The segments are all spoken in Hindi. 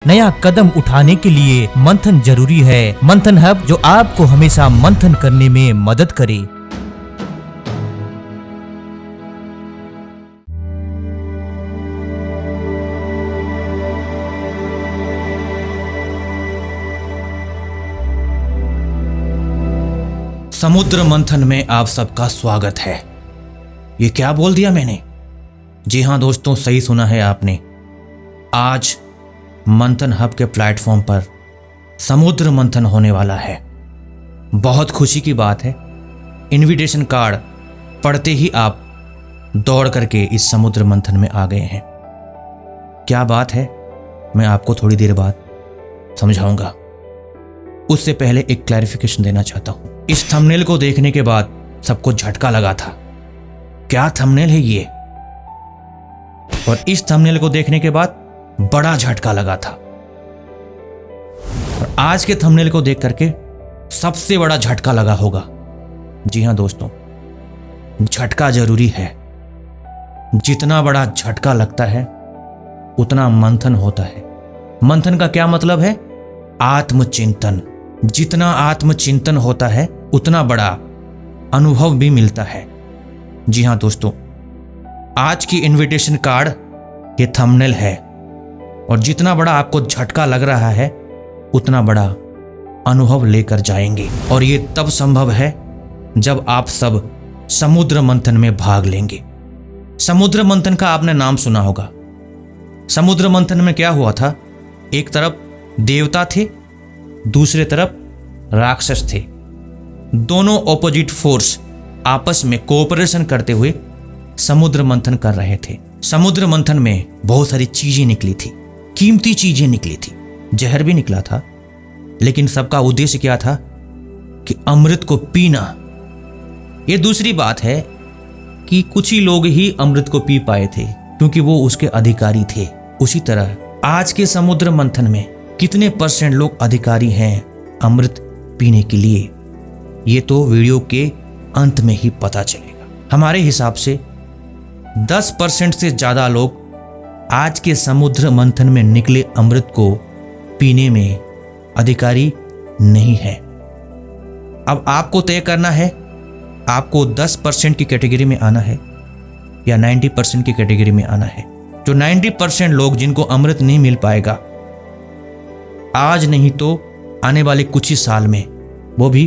नया कदम उठाने के लिए मंथन जरूरी है। मंथन हब जो आपको हमेशा मंथन करने में मदद करे। समुद्र मंथन में आप सबका स्वागत है। ये क्या बोल दिया मैंने? जी हाँ दोस्तों, सही सुना है आपने। आज मंथन हब के प्लेटफॉर्म पर समुद्र मंथन होने वाला है। बहुत खुशी की बात है। इनविटेशन कार्ड पढ़ते ही आप दौड़ करके इस समुद्र मंथन में आ गए हैं। क्या बात है, मैं आपको थोड़ी देर बाद समझाऊंगा। उससे पहले एक क्लैरिफिकेशन देना चाहता हूं। इस थंबनेल को देखने के बाद सबको झटका लगा था। क्या थंबनेल है ये? और इस थंबनेल को देखने के बाद बड़ा झटका लगा था। और आज के थंबनेल को देख करके सबसे बड़ा झटका लगा होगा। जी हां दोस्तों, झटका जरूरी है। जितना बड़ा झटका लगता है उतना मंथन होता है। मंथन का क्या मतलब है? आत्मचिंतन। जितना आत्मचिंतन होता है उतना बड़ा अनुभव भी मिलता है। जी हां दोस्तों, आज की इनविटेशन कार्ड ये थंबनेल है। और जितना बड़ा आपको झटका लग रहा है उतना बड़ा अनुभव लेकर जाएंगे। और ये तब संभव है जब आप सब समुद्र मंथन में भाग लेंगे। समुद्र मंथन का आपने नाम सुना होगा। समुद्र मंथन में क्या हुआ था? एक तरफ देवता थे, दूसरे तरफ राक्षस थे। दोनों ऑपोजिट फोर्स आपस में कोऑपरेशन करते हुए समुद्र मंथन कर रहे थे। समुद्र मंथन में बहुत सारी चीजें निकली थी, कीमती चीजें निकली थी। जहर भी निकला था, लेकिन सबका उद्देश्य क्या था? कि अमृत को पीना। यह दूसरी बात है कि कुछ ही लोग ही अमृत को पी पाए थे क्योंकि वो उसके अधिकारी थे। उसी तरह आज के समुद्र मंथन में कितने % लोग अधिकारी हैं अमृत पीने के लिए, ये तो वीडियो के अंत में ही पता चलेगा। हमारे हिसाब से 10% से ज्यादा लोग आज के समुद्र मंथन में निकले अमृत को पीने में अधिकारी नहीं है। अब आपको तय करना है, आपको 10% की कैटेगरी में आना है या 90% की कैटेगरी में आना है। जो 90% लोग जिनको अमृत नहीं मिल पाएगा, आज नहीं तो आने वाले कुछ ही साल में वो भी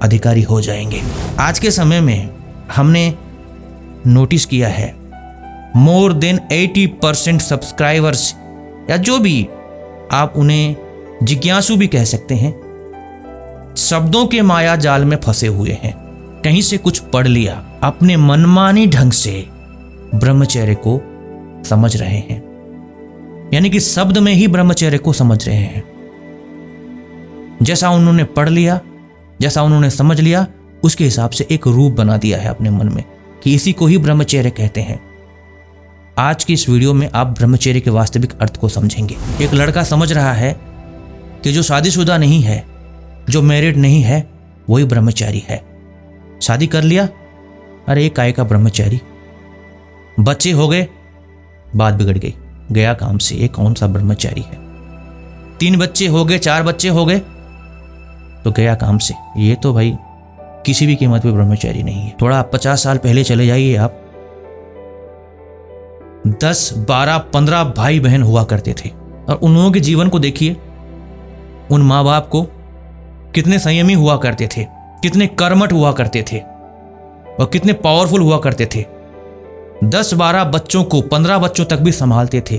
अधिकारी हो जाएंगे। आज के समय में हमने नोटिस किया है मोर देन 80% सब्सक्राइबर्स, या जो भी आप उन्हें जिज्ञासु भी कह सकते हैं, शब्दों के माया जाल में फंसे हुए हैं। कहीं से कुछ पढ़ लिया, अपने मनमानी ढंग से ब्रह्मचर्य को समझ रहे हैं, यानी कि शब्द में ही ब्रह्मचर्य को समझ रहे हैं। जैसा उन्होंने पढ़ लिया, जैसा उन्होंने समझ लिया, उसके हिसाब से एक रूप बना दिया है अपने मन में कि इसी को ही ब्रह्मचर्य कहते हैं। आज की इस वीडियो में आप ब्रह्मचर्य के वास्तविक अर्थ को समझेंगे। एक लड़का समझ रहा है कि जो शादीशुदा नहीं है, जो मैरिड नहीं है, वही ब्रह्मचारी है। शादी कर लिया, अरे एक काय का ब्रह्मचारी। बच्चे हो गए, बात बिगड़ गई, गया काम से, ये कौन सा ब्रह्मचारी है। 3 बच्चे हो गए, 4 बच्चे हो गए, तो गया काम से, ये तो भाई किसी भी कीमत पे ब्रह्मचारी नहीं है। थोड़ा 50 साल पहले चले जाइए आप, 10, 12, 15 भाई बहन हुआ करते थे। और उन लोगों के जीवन को देखिए, उन माँ बाप को कितने संयमी हुआ करते थे, कितने कर्मठ हुआ करते थे और कितने पावरफुल हुआ करते थे। 10-12 बच्चों को, 15 बच्चों तक भी संभालते थे,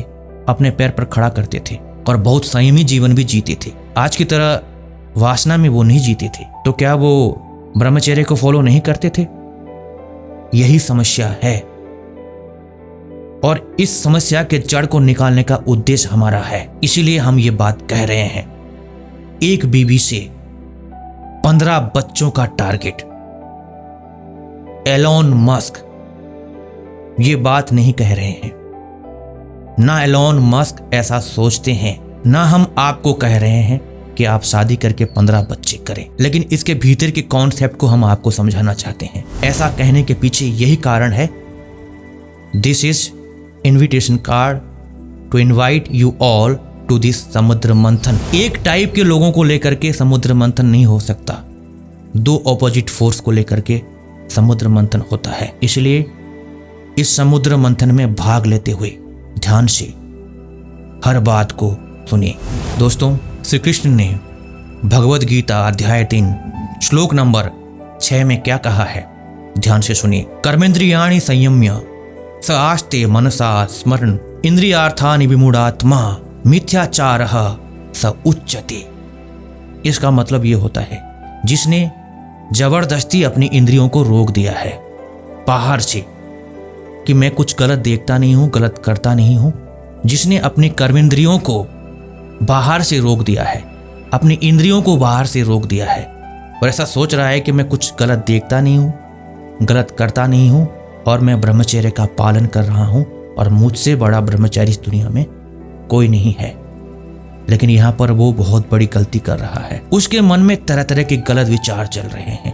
अपने पैर पर खड़ा करते थे और बहुत संयमी जीवन भी जीते थे। आज की तरह वासना में वो नहीं जीते थे। तो क्या वो ब्रह्मचर्य को फॉलो नहीं करते थे? यही समस्या है और इस समस्या के जड़ को निकालने का उद्देश्य हमारा है। इसीलिए हम ये बात कह रहे हैं। एक बीवी से 15 बच्चों का टारगेट। एलोन मस्क ये बात नहीं कह रहे हैं, ना एलोन मस्क ऐसा सोचते हैं, ना हम आपको कह रहे हैं कि आप शादी करके 15 बच्चे करें। लेकिन इसके भीतर के कॉन्सेप्ट को हम आपको समझाना चाहते हैं। ऐसा कहने के पीछे यही कारण है। This is invitation card to invite you all to this समुद्र मंथन। एक टाइप के लोगों को लेकर के समुद्र मंथन नहीं हो सकता, दो ऑपोजिट फोर्स को लेकर के समुद्र मंथन होता है। इसलिए इस समुद्र मंथन में भाग लेते हुए ध्यान से हर बात को सुनिए। दोस्तों, श्री कृष्ण ने भगवद गीता अध्याय 3 श्लोक नंबर 6 में क्या कहा है, ध्यान से सुनिए। कर्मेंद्रियाणि संयम्य स आस्ते मनसा स्मरण इंद्रियार्थानि विमूढ़ात्मा मिथ्याचारः स उच्यते। इसका मतलब ये होता है जिसने जबरदस्ती अपनी इंद्रियों को रोक दिया है बाहर से, कि मैं कुछ गलत देखता नहीं हूं, गलत करता नहीं हूं। जिसने अपनी कर्मेंद्रियों को बाहर से रोक दिया है, अपनी इंद्रियों को बाहर से रोक दिया है और ऐसा सोच रहा है कि मैं कुछ गलत देखता नहीं हूं, गलत करता नहीं हूं और मैं ब्रह्मचर्य का पालन कर रहा हूं और मुझसे बड़ा ब्रह्मचारी इस दुनिया में कोई नहीं है। लेकिन यहां पर वो बहुत बड़ी गलती कर रहा है। उसके मन में तरह तरह के गलत विचार चल रहे हैं,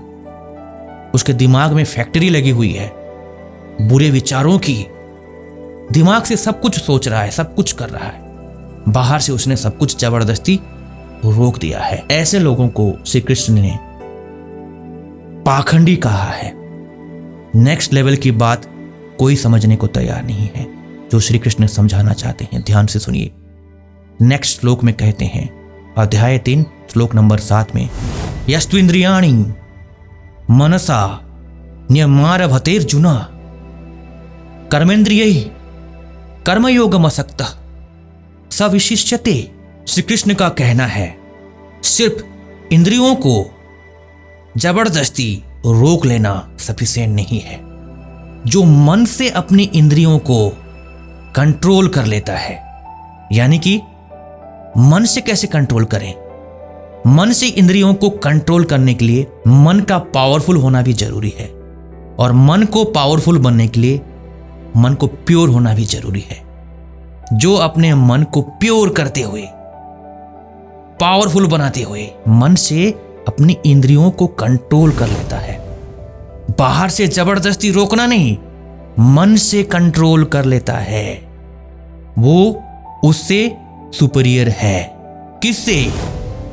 उसके दिमाग में फैक्ट्री लगी हुई है बुरे विचारों की। दिमाग से सब कुछ सोच रहा है, सब कुछ कर रहा है, बाहर से उसने सब कुछ जबरदस्ती रोक दिया है। ऐसे लोगों को श्री कृष्ण ने पाखंडी कहा है। नेक्स्ट लेवल की बात कोई समझने को तैयार नहीं है जो श्री कृष्ण समझाना चाहते हैं। ध्यान से सुनिए। नेक्स्ट श्लोक में कहते हैं, अध्याय 3 श्लोक नंबर 7 में, यस्त्विन्द्रियाणि मनसा नियमारभतेर्जुन कर्मेन्द्रियैः कर्मयोगमसक्तः स विशिष्यते। श्री कृष्ण का कहना है सिर्फ इंद्रियों को जबरदस्ती रोक लेना सफिशिएंट नहीं है। जो मन से अपनी इंद्रियों को कंट्रोल कर लेता है, यानी कि मन से कैसे कंट्रोल करें, मन से इंद्रियों को कंट्रोल करने के लिए मन का पावरफुल होना भी जरूरी है और मन को पावरफुल बनने के लिए मन को प्योर होना भी जरूरी है। जो अपने मन को प्योर करते हुए, पावरफुल बनाते हुए मन से अपनी इंद्रियों को कंट्रोल कर लेता है, बाहर से जबरदस्ती रोकना नहीं, मन से कंट्रोल कर लेता है, वो उससे सुपीरियर है। किससे?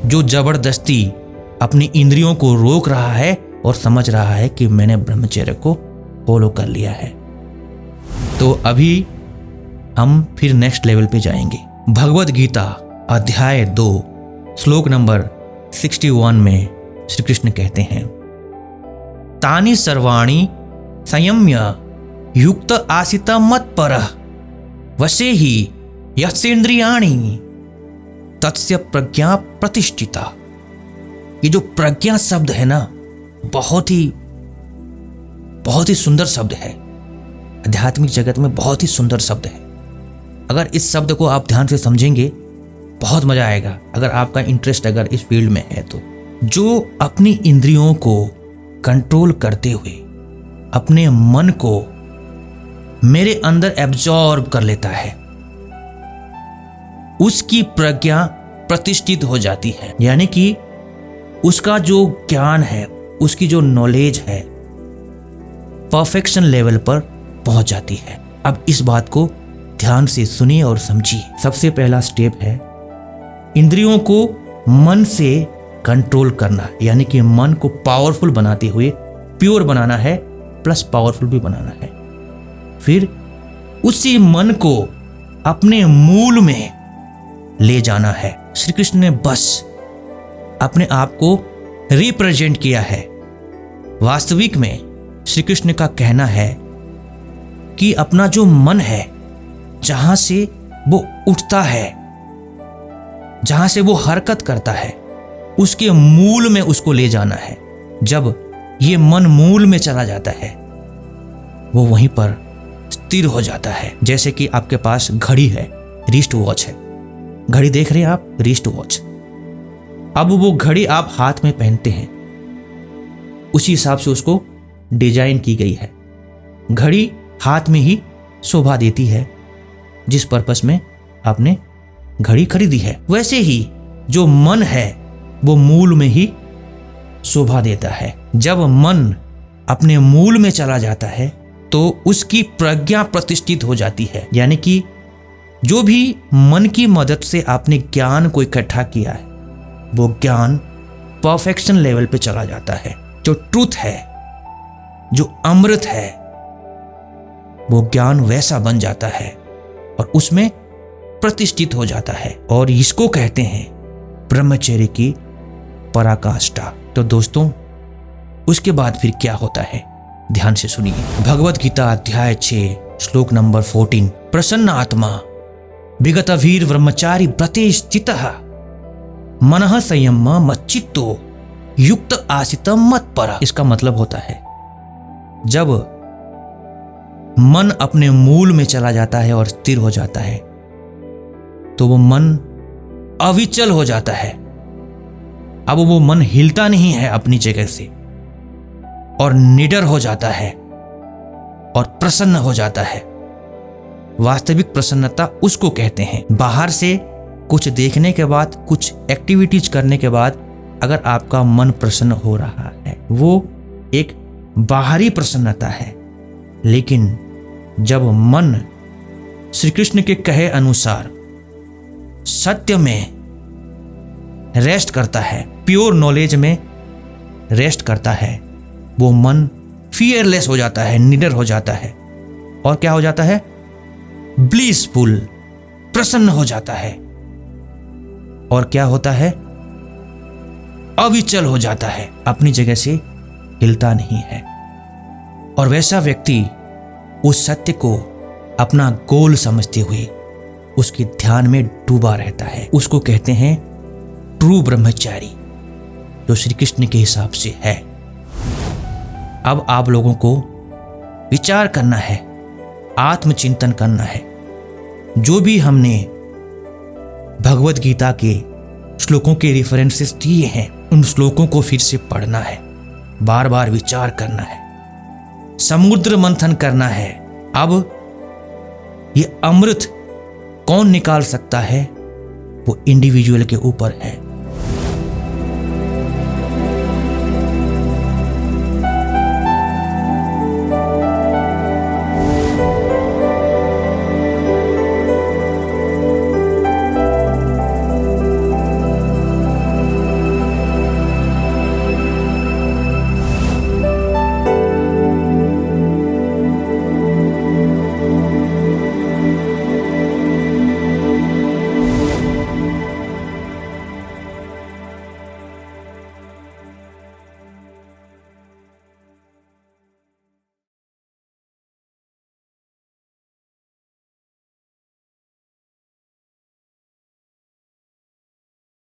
जो जबरदस्ती अपनी इंद्रियों को रोक रहा है और समझ रहा है कि मैंने ब्रह्मचर्य को फॉलो कर लिया है। तो अभी हम फिर नेक्स्ट लेवल पे जाएंगे। भगवद गीता अध्याय 2 श्लोक नंबर 61 में श्री कृष्ण कहते हैं, तानि सर्वाणि संयम्य युक्त आसित मत्परः वशे ही यस्येन्द्रियाणि तस्य प्रज्ञा प्रतिष्ठिता। ये जो प्रज्ञा शब्द है ना, बहुत ही सुंदर शब्द है। आध्यात्मिक जगत में बहुत ही सुंदर शब्द है। अगर इस शब्द को आप ध्यान से समझेंगे बहुत मजा आएगा, अगर आपका इंटरेस्ट अगर इस फील्ड में है तो। जो अपनी इंद्रियों को कंट्रोल करते हुए अपने मन को मेरे अंदर एब्जॉर्ब कर लेता है, उसकी प्रज्ञा प्रतिष्ठित हो जाती है। यानी कि उसका जो ज्ञान है, उसकी जो नॉलेज है, परफेक्शन लेवल पर पहुंच जाती है। अब इस बात को ध्यान से सुनिए और समझिए। सबसे पहला स्टेप है इंद्रियों को मन से कंट्रोल करना, यानी कि मन को पावरफुल बनाते हुए प्योर बनाना है, प्लस पावरफुल भी बनाना है। फिर उसी मन को अपने मूल में ले जाना है। श्री कृष्ण ने बस अपने आप को रिप्रेजेंट किया है। वास्तविक में श्री कृष्ण का कहना है कि अपना जो मन है, जहां से वो उठता है, जहां से वो हरकत करता है, उसके मूल में उसको ले जाना है। जब ये मन मूल में चला जाता है, वो वहीं पर स्थिर हो जाता है। जैसे कि आपके पास घड़ी है, रिस्ट वॉच है, घड़ी देख रहे हैं आप, रिस्ट वॉच। अब वो घड़ी आप हाथ में पहनते हैं, उसी हिसाब से उसको डिजाइन की गई है। घड़ी हाथ में ही शोभा देती है जिस पर्पस में आपने घड़ी खरीदी है। वैसे ही जो मन है वो मूल में ही शोभा देता है। जब मन अपने मूल में चला जाता है तो उसकी प्रज्ञा प्रतिष्ठित हो जाती है, यानी कि जो भी मन की मदद से आपने ज्ञान को इकट्ठा किया है वो ज्ञान परफेक्शन लेवल पे चला जाता है। जो ट्रूथ है, जो अमृत है, वो ज्ञान वैसा बन जाता है और उसमें प्रतिष्ठित हो जाता है और इसको कहते हैं ब्रह्मचर्य की पराकाष्ठा। तो दोस्तों उसके बाद फिर क्या होता है, ध्यान से सुनिए। भगवत गीता अध्याय 6 श्लोक नंबर 14। प्रसन्न आत्मा विगत वीर ब्रह्मचारी व्रते स्थितः मनः संयम मच्चित्तो युक्त आसित मत पर। इसका मतलब होता है जब मन अपने मूल में चला जाता है और स्थिर हो जाता है तो वो मन अविचल हो जाता है। अब वो मन हिलता नहीं है अपनी जगह से और निडर हो जाता है और प्रसन्न हो जाता है। वास्तविक प्रसन्नता उसको कहते हैं। बाहर से कुछ देखने के बाद, कुछ एक्टिविटीज करने के बाद अगर आपका मन प्रसन्न हो रहा है वो एक बाहरी प्रसन्नता है, लेकिन जब मन श्री कृष्ण के कहे अनुसार सत्य में रेस्ट करता है, प्योर नॉलेज में रेस्ट करता है, वो मन फियरलेस हो जाता है, निडर हो जाता है और क्या हो जाता है, ब्लिसफुल, प्रसन्न हो जाता है और क्या होता है, अविचल हो जाता है, अपनी जगह से हिलता नहीं है। और वैसा व्यक्ति उस सत्य को अपना गोल समझते हुए उसके ध्यान में डूबा रहता है। उसको कहते हैं ट्रू ब्रह्मचारी, जो श्री कृष्ण के हिसाब से है। अब आप लोगों को विचार करना है, आत्मचिंतन करना है। जो भी हमने भगवत गीता के श्लोकों के रेफरेंसेस दिए हैं उन श्लोकों को फिर से पढ़ना है, बार बार विचार करना है, समुद्र मंथन करना है। अब ये अमृत कौन निकाल सकता है वो इंडिविजुअल के ऊपर है।